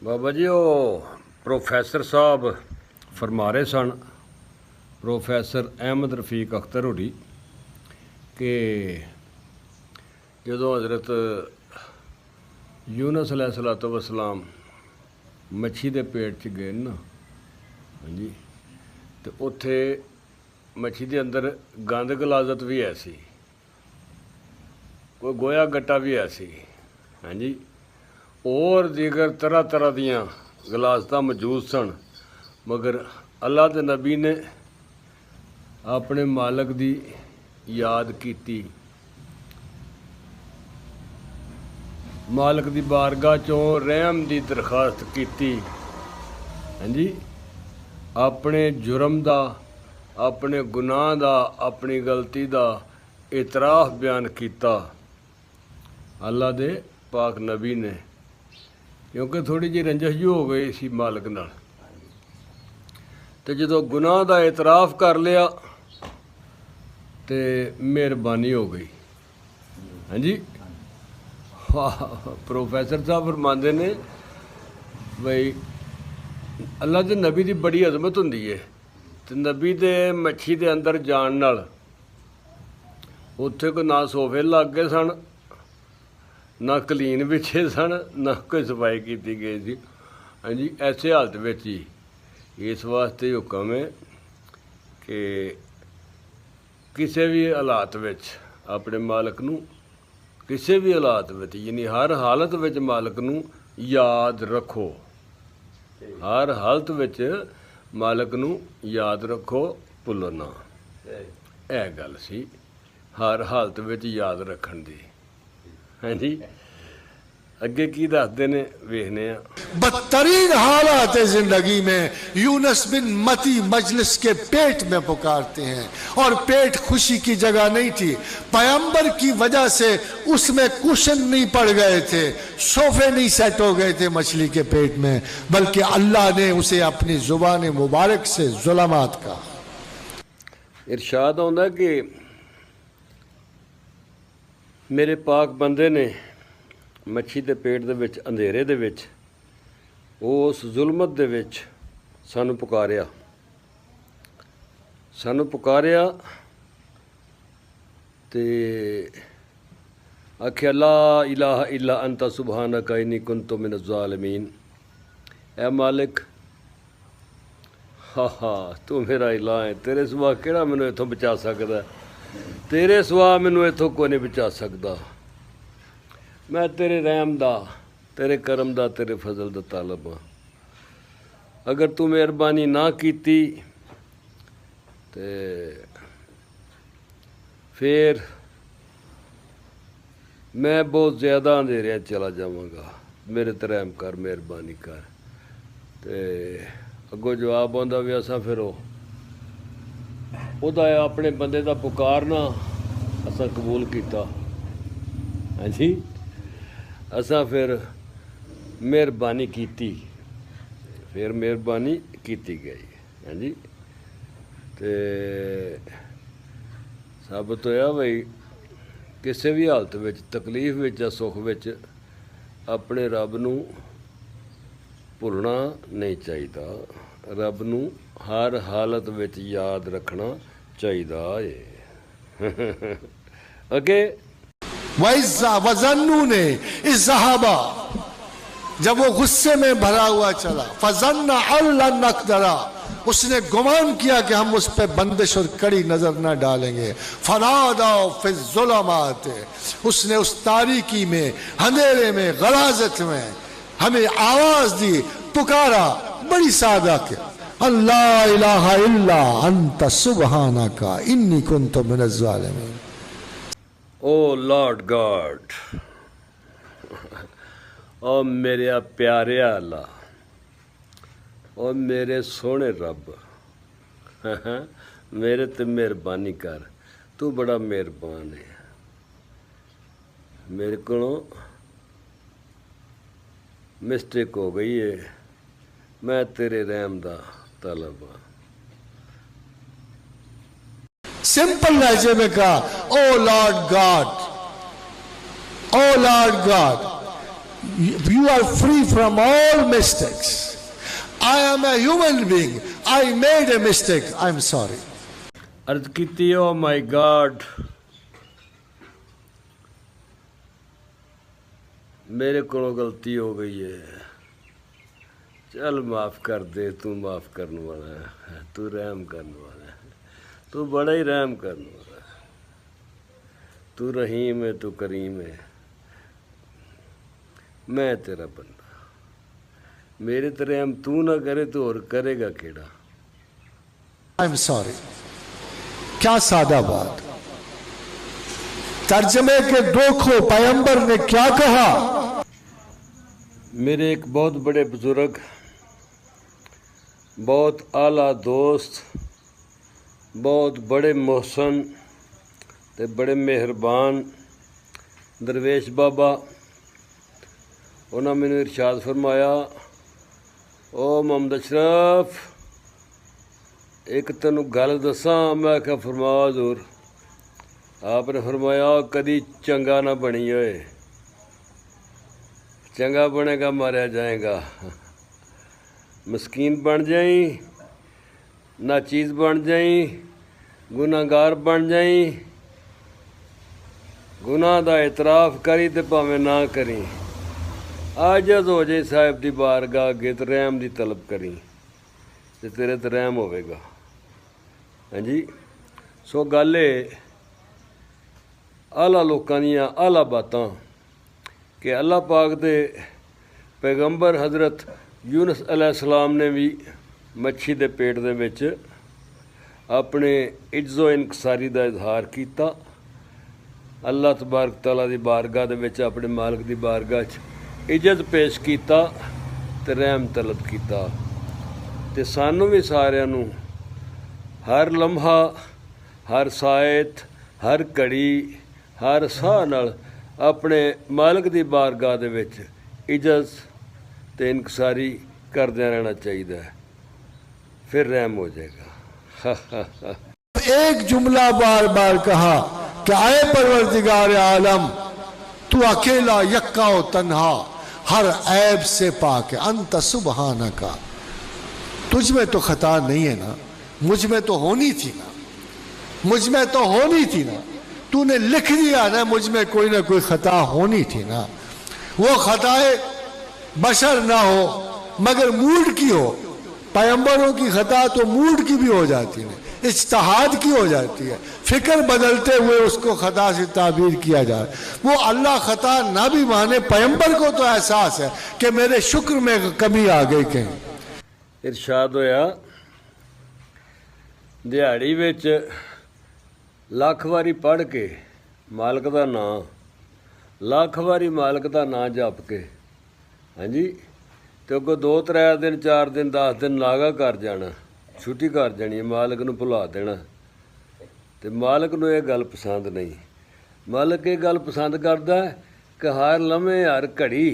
ਬਾਬਾ ਜੀ ਉਹ ਪ੍ਰੋਫੈਸਰ ਸਾਹਿਬ ਫਰਮਾ ਰਹੇ ਸਨ, ਪ੍ਰੋਫੈਸਰ ਅਹਿਮਦ ਰਫੀਕ ਅਖਤਰ ਹੋਰੀ, ਕਿ ਜਦੋਂ ਹਜ਼ਰਤ ਯੂਨਸ अलैहिस्सलातु वस्सलाम ਮੱਛੀ ਦੇ ਪੇਟ 'ਚ ਗਏ ਨਾ, ਹਾਂਜੀ, ਅਤੇ ਉੱਥੇ ਮੱਛੀ ਦੇ ਅੰਦਰ ਗੰਦ ਗਲਾਜ਼ਤ ਵੀ ਹੈ ਸੀ, ਕੋਈ ਗੋਇਆ ਗੱਟਾ ਵੀ ਹੈ ਸੀ, ਹਾਂਜੀ, और दीगर तरह तरह दियाँ गलाजतां मौजूद सन, मगर अल्लाह दे नबी ने अपने मालक दी याद कीती, मालक दी बारगाह चों रहम दी दरखास्त कीती, हाँ जी, अपने जुर्म दा, अपने गुनाह दा, अपनी गलती दा इतराफ बयान कीता अल्लाह दे पाक नबी ने, क्योंकि थोड़ी जी रंजश जी हो गई सी मालक नाल, ते जदों गुनाह दा इतराफ कर लिया ते मेहरबानी हो गई। हाँ जी, प्रोफैसर साहब फरमांदे ने बई अल्लाह दे नबी दी बड़ी अजमत हुंदी है, ते नबी दे मच्छी दे अंदर जाण नाल उत्थे कोई ना सोफे लग गए सन, ना कलीन बिछे सन, ना कोई सफाई की गई थी। हाँ जी, ऐसे हालत में ही इस वास्ते हुक्म है कि किसी भी हालात में अपने मालक नूं, किसी भी हालात में, यानी हर हालत में मालक नूं याद रखो, हर हालत में मालक नूं याद रखो, भुल्लो ना। यह गल सी हर हालत में याद रखण दी। हाँ जी, अगे की दसदे ने वेखने आ। बदतरीन हालात जिंदगी में यूनस बिन मती मजलिस के पेट में पुकारते हैं, और पेट खुशी की जगह नहीं थी। पैगंबर की वजह से उसमें कुशन नहीं पड़ गए थे, सोफे नहीं सेट हो गए थे मछली के पेट में, बल्कि अल्लाह ने उसे अपनी जुबान मुबारक से जुलमात कहा। इरशाद आउंदा कि मेरे पाक बंदे ने मच्छी के पेट दे विच अंधेरे दे विच उस जुलमत दे विच सानू पुकारिया, ते आख्या ला इलाहा इल्ला अंता सुबहानका इन्नी कुन्तु मिनज़ ज़ालिमीन। ऐ मालिक, हा तू मेरा इलाह है, तेरे सिवा केड़ा मैनू इत्थों बचा सकदा, तेरे सिवा मैनू इत्थों कोई नहीं बचा सकदा। मैं तेरे रहम दा, तेरे करम दा, तेरे फजल दा तालब हाँ। अगर तू मेहरबानी ना कीती ते फिर मैं बहुत ज़्यादा अंधेरे चला जावांगा, मेरे ते रहम कर, मेहरबानी कर। ते अगों जवाब आउंदा भी असां फिर ओहदा अपने बंदे दा पुकारना असां कबूल कीता। हाँ जी, असां फिर मेहरबानी कीती, फिर मेहरबानी कीती गई। हाँ जी, ते साबित होया बई किसी भी हालत में, तकलीफ में या सुख में अपने रब नूं भुलना नहीं चाहिए, रब नूं हर हालत में याद रखना चाहिए है। अगे वज़न्नू ने इस ज़हाबा, जब वो गुस्से में भरा हुआ चला, फज़न्ना अल्लाह नक़दरा, उसने गुमान किया कि हम उस पर बंदिश और कड़ी नजर न डालेंगे। फनादा फिज़्ज़ुलमात, उसने उस तारीकी में, अंधेरे में, गलाजत में हमें आवाज दी, पुकारा बड़ी सादा के, अल्लाह इलाहा इल्ला अंत सुबहानका इन्नी कुन्तु मिनज़ ज़ालिमीन। ओ लॉर्ड गॉड, ओ मेरे प्यारे अल्लाह, ओ मेरे सोने रब, मेरे ते मेहरबानी कर, तू बड़ा मेहरबान है। मेरे को मिस्टेक हो गई है, मैं तेरे रहम दा तलब हाँ। सिंपल लहजे में कहा, O lord God, O lord God, You are free from all mistakes. I am a human being. I made a mistake. I'm sorry. अर्ज कीती ओ माय गॉड मेरे को गलती हो गई है, चल माफ़ कर दे, तू माफ़ करने वाला है, तू रहम करने वाला है, तू बड़ा ही रहम करने वाला है, तू रहीम है, तू करीम है, मैं तेरा बंदा, मेरे ते रहम तू ना करे तो और करेगा केड़ा। I'm sorry. क्या सादा बात। तर्जमे के देखो पैगंबर ने क्या कहा। मेरे एक बहुत बड़े बुजुर्ग, बहुत आला दोस्त, बहुत बड़े मोहसन ते बड़े मेहरबान दरवेश बाबा, उन्होंने मैंने इरशाद फरमाया, ओ मोहम्मद अशरफ एक तेनू गल दसा। मैं क्या फरमा हजूर। आपने फरमाया कदी चंगा ना बनी होए, चंगा बनेगा मारा जाएगा, मस्कीन बन जाई, नाचीज़ बन जाई, गुनाहगार बन जाई, गुनाह दा इतराफ़ करी ते भावें ना करी, आजज़ हो जाए साहिब दी बारगाह अगे ते रहम दी तलब करी ते तेरे ते रहम होवेगा। हाँ जी, सो गल आला लोकां दियां आला बातां कि अल्लाह पाक दे पैगंबर हज़रत यूनुस अलैहिस्सलाम ने भी मच्छी दे पेट दे विच अपने इज्जो इनकसारी दा इजहार कीता, अल्लाह तबारक तआला दी बारगाह दे विच अपने मालक दी बारगाह च इज्जत पेश कीता ते रहम तलब कीता। ते सानू भी सारिਆਂ ਨੂੰ हर लम्हा, हर सायत, हर घड़ी, हर साह नाल अपने मालक दी बारगाह दे विच इज्जत ते इनकसारी करदे रहना चाहिए, फिर रहम हो जाएगा। एक जुमला बार बार कहा कि आए परवरदिगार आलम, तू अकेला यक्का हो तन्हा, हर ऐब से पाक है, अंत सुबहाना का। तुझ में तो खता नहीं है ना, मुझ में तो होनी थी ना, मुझ में तो होनी थी ना, तूने लिख दिया ना मुझ में कोई ना कोई खता होनी थी ना। वो खताएं बशर ना हो मगर मूड की हो, पैगंबरों की खता तो मूड की भी हो जाती है, इज्तिहाद की हो जाती है, फिक्र बदलते हुए उसको खता से ताबीर किया जाए। वो अल्लाह खता ना भी माने, पैगंबर को तो एहसास है कि मेरे शुक्र में कमी आ गई कहीं। इरशाद होया दिहाड़ी विच लख वारी पढ़ के मालक दा नां, लख वारी मालक दा नां जप के, हाँ जी, ते अगों 2-3 दिन 4 दिन 10 दिन नागा कर जाना, छुट्टी कर जानी, मालक नूं भुला देना। ते मालक नूं ये गल पसंद नहीं। मालक ये गल पसंद करदा है कि हर लम्हे, हर घड़ी,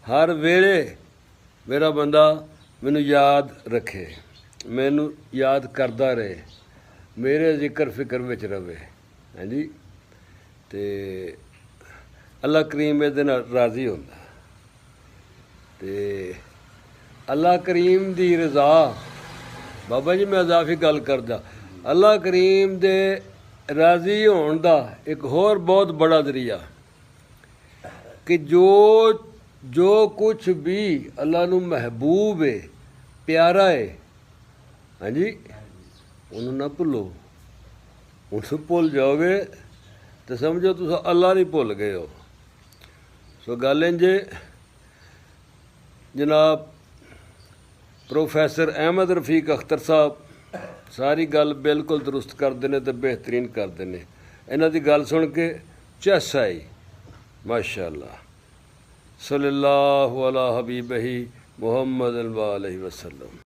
हर वेले मेरा बंदा मैनू याद रखे, मैनू याद करदा रहे, मेरे जिक्र फिक्र विच रवे। हाँ जी, ते अल्लाह करीम इहदे नाल राज़ी हुंदा। ते अल्लाह करीम दी रज़ा, बाबा जी मैं अज़ाफी गल करदा, अल्लाह करीम दे राज़ी होण दा एक होर बहुत बड़ा जरिया कि जो कुछ भी अल्लाह नूं महबूब है, प्यारा है, हाँ जी, उन्होंने ना भुलो। उन्हें भुल जाओगे तो समझो तुम अल्लाह नहीं भुल गए हो। सो गल इंज जनाब प्रोफैसर अहमद रफीक अख्तर साहब सारी गल बिल्कुल दुरुस्त करते हैं तो बेहतरीन करते हैं। इन्हां दी गल सुन के झस आई, माशाअल्लाह। सल्लल्लाहु अला हबीबिही मुहम्मद अलैहि वसल्लम।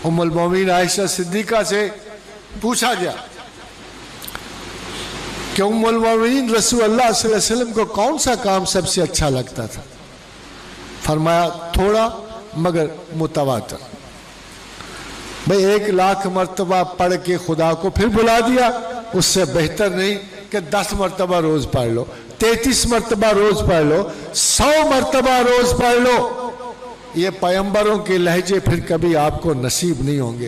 उम्मुल मोमिन आयशा सिद्दीका से पूछा गया कि उम्मुल मोमिन रसूल अल्लाह सल्लल्लाहु अलैहि वसल्लम को कौन सा काम सबसे अच्छा लगता था? फरमाया थोड़ा मगर मुतवातर। भाई 1,00,000 मरतबा पढ़ के खुदा को फिर बुला दिया, उससे बेहतर नहीं कि 10 मरतबा रोज पढ़ लो, 33 मरतबा रोज पढ़ लो, 100 मरतबा रोज पढ़ लो। ये पैगंबरों के लहजे फिर कभी आपको नसीब नहीं होंगे।